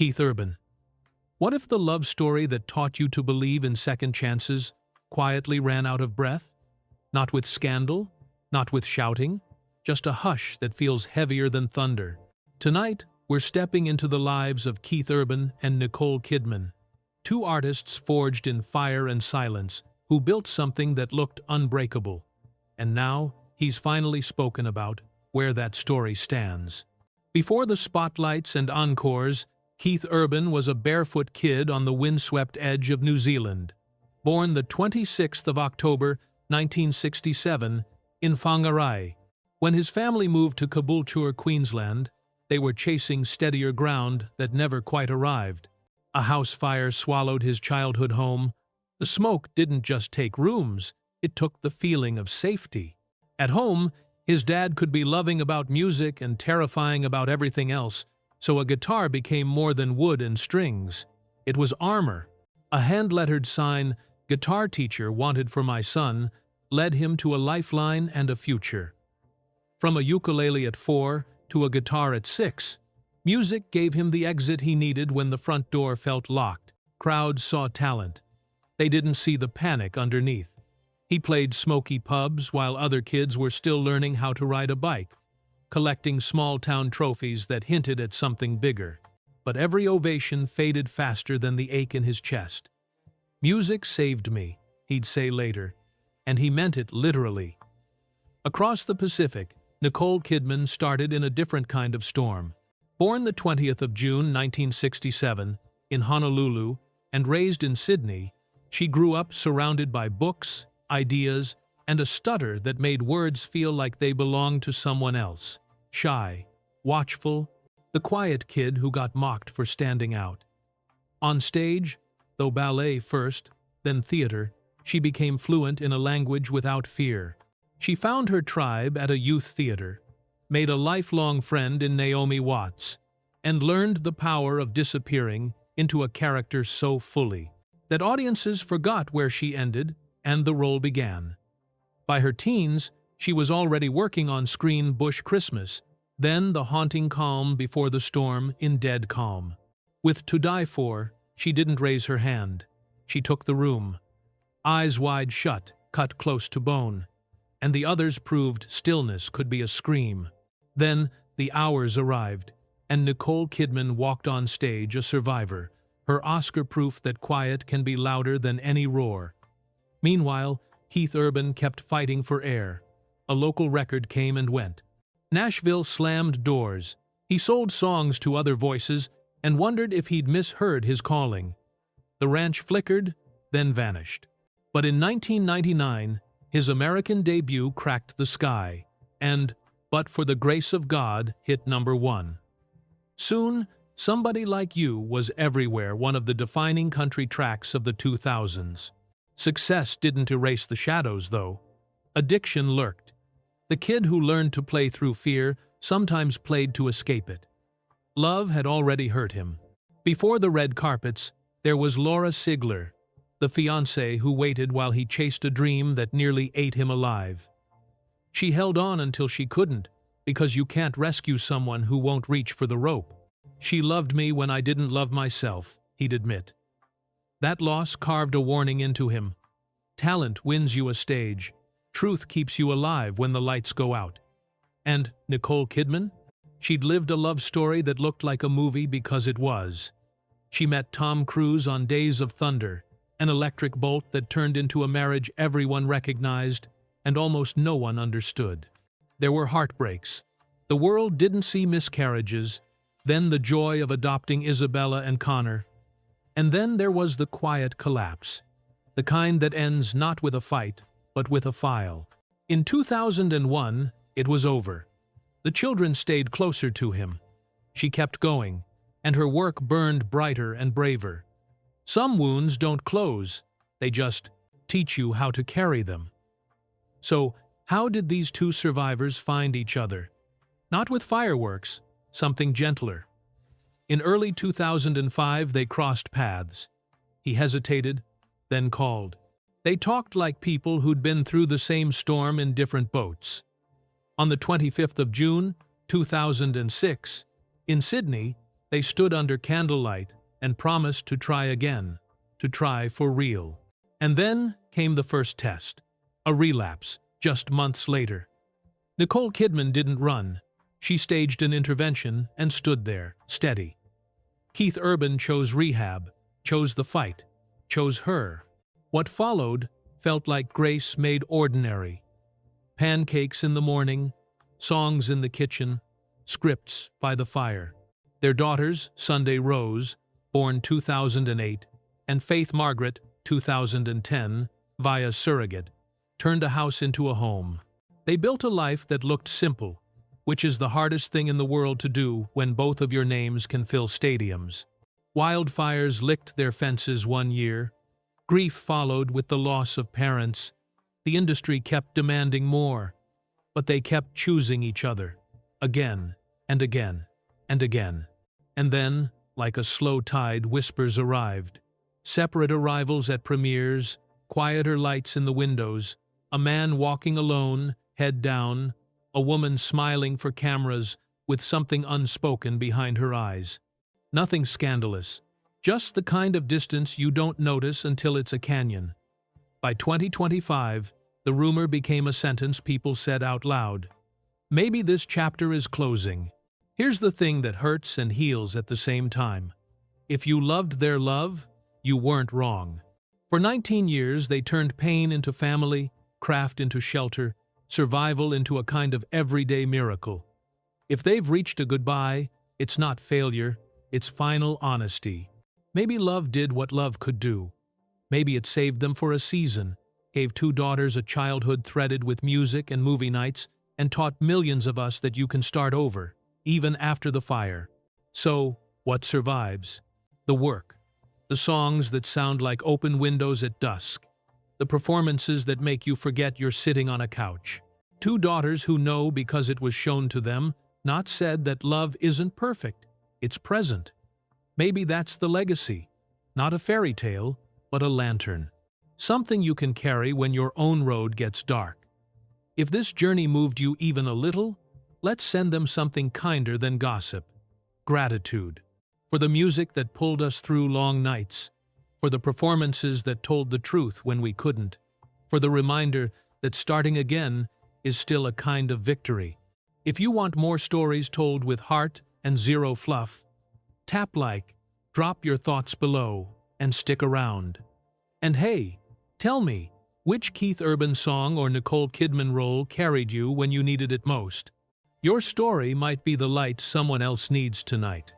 Keith Urban. What if the love story that taught you to believe in second chances quietly ran out of breath? Not with scandal, not with shouting, just a hush that feels heavier than thunder. Tonight, we're stepping into the lives of Keith Urban and Nicole Kidman, two artists forged in fire and silence who built something that looked unbreakable. And now, he's finally spoken about where that story stands. Before the spotlights and encores, Keith Urban was a barefoot kid on the windswept edge of New Zealand. Born the 26th of October, 1967, in Whangarei. When his family moved to Caboolture, Queensland, they were chasing steadier ground that never quite arrived. A house fire swallowed his childhood home. The smoke didn't just take rooms, it took the feeling of safety. At home, his dad could be loving about music and terrifying about everything else, so a guitar became more than wood and strings. It was armor. A hand-lettered sign, "Guitar teacher wanted for my son," led him to a lifeline and a future. From a ukulele at 4 to a guitar at 6, music gave him the exit he needed when the front door felt locked. Crowds saw talent. They didn't see the panic underneath. He played smoky pubs while other kids were still learning how to ride a bike, collecting small-town trophies that hinted at something bigger. But every ovation faded faster than the ache in his chest. "Music saved me," he'd say later, and he meant it literally. Across the Pacific, Nicole Kidman started in a different kind of storm. Born the 20th of June, 1967, in Honolulu and raised in Sydney, she grew up surrounded by books, ideas, and a stutter that made words feel like they belonged to someone else. Shy, watchful, the quiet kid who got mocked for standing out. On stage, though ballet first, then theater, she became fluent in a language without fear. She found her tribe at a youth theater, made a lifelong friend in Naomi Watts, and learned the power of disappearing into a character so fully that audiences forgot where she ended and the role began. By her teens, she was already working on screen Bush Christmas, then The Haunting Calm Before the Storm in Dead Calm. With To Die For, she didn't raise her hand. She took the room. Eyes wide shut, cut close to bone. And the others proved stillness could be a scream. Then, the hours arrived, and Nicole Kidman walked on stage a survivor, her Oscar proof that quiet can be louder than any roar. Meanwhile, Keith Urban kept fighting for air. A local record came and went. Nashville slammed doors. He sold songs to other voices and wondered if he'd misheard his calling. The ranch flickered, then vanished. But in 1999, his American debut cracked the sky, and But for the Grace of God hit #1. Soon, Somebody Like You was everywhere, one of the defining country tracks of the 2000s. Success didn't erase the shadows, though. Addiction lurked. The kid who learned to play through fear sometimes played to escape it. Love had already hurt him. Before the red carpets, there was Laura Sigler, the fiancée who waited while he chased a dream that nearly ate him alive. She held on until she couldn't, because you can't rescue someone who won't reach for the rope. "She loved me when I didn't love myself," he'd admit. That loss carved a warning into him. Talent wins you a stage. Truth keeps you alive when the lights go out. And Nicole Kidman? She'd lived a love story that looked like a movie because it was. She met Tom Cruise on Days of Thunder, an electric bolt that turned into a marriage everyone recognized and almost no one understood. There were heartbreaks. The world didn't see miscarriages, then the joy of adopting Isabella and Connor. And then there was the quiet collapse, the kind that ends not with a fight, but with a file. In 2001, it was over. The children stayed closer to him. She kept going, and her work burned brighter and braver. Some wounds don't close, they just teach you how to carry them. So, how did these two survivors find each other? Not with fireworks, something gentler. In early 2005, they crossed paths. He hesitated, then called. They talked like people who'd been through the same storm in different boats. On the 25th of June, 2006, in Sydney, They stood under candlelight and promised to try again, to try for real. And then came the first test, a relapse, just months later. Nicole Kidman didn't run. She staged an intervention and stood there, steady. Keith Urban chose rehab, chose the fight, chose her. What followed felt like grace made ordinary. Pancakes in the morning, songs in the kitchen, scripts by the fire. Their daughters, Sunday Rose, born 2008, and Faith Margaret, 2010, via surrogate, turned a house into a home. They built a life that looked simple, which is the hardest thing in the world to do when both of your names can fill stadiums. Wildfires licked their fences one year. Grief followed with the loss of parents. The industry kept demanding more, but they kept choosing each other, again and again and again. And then, like a slow tide, whispers arrived. Separate arrivals at premieres, quieter lights in the windows, a man walking alone, head down, a woman smiling for cameras with something unspoken behind her eyes. Nothing scandalous, just the kind of distance you don't notice until it's a canyon. By 2025, the rumor became a sentence people said out loud. Maybe this chapter is closing. Here's the thing that hurts and heals at the same time. If you loved their love, you weren't wrong. For 19 years, they turned pain into family, craft into shelter, survival into a kind of everyday miracle. If they've reached a goodbye, it's not failure, it's final honesty. Maybe love did what love could do. Maybe it saved them for a season, gave two daughters a childhood threaded with music and movie nights, and taught millions of us that you can start over, even after the fire. So, what survives? The work. The songs that sound like open windows at dusk. The performances that make you forget you're sitting on a couch. Two daughters who know because it was shown to them, not said that love isn't perfect. It's present. Maybe that's the legacy. Not a fairy tale, but a lantern. Something you can carry when your own road gets dark. If this journey moved you even a little, let's send them something kinder than gossip. Gratitude. For the music that pulled us through long nights. For the performances that told the truth when we couldn't. For the reminder that starting again is still a kind of victory. If you want more stories told with heart and zero fluff, tap like, drop your thoughts below, and stick around. And hey, tell me, which Keith Urban song or Nicole Kidman role carried you when you needed it most? Your story might be the light someone else needs tonight.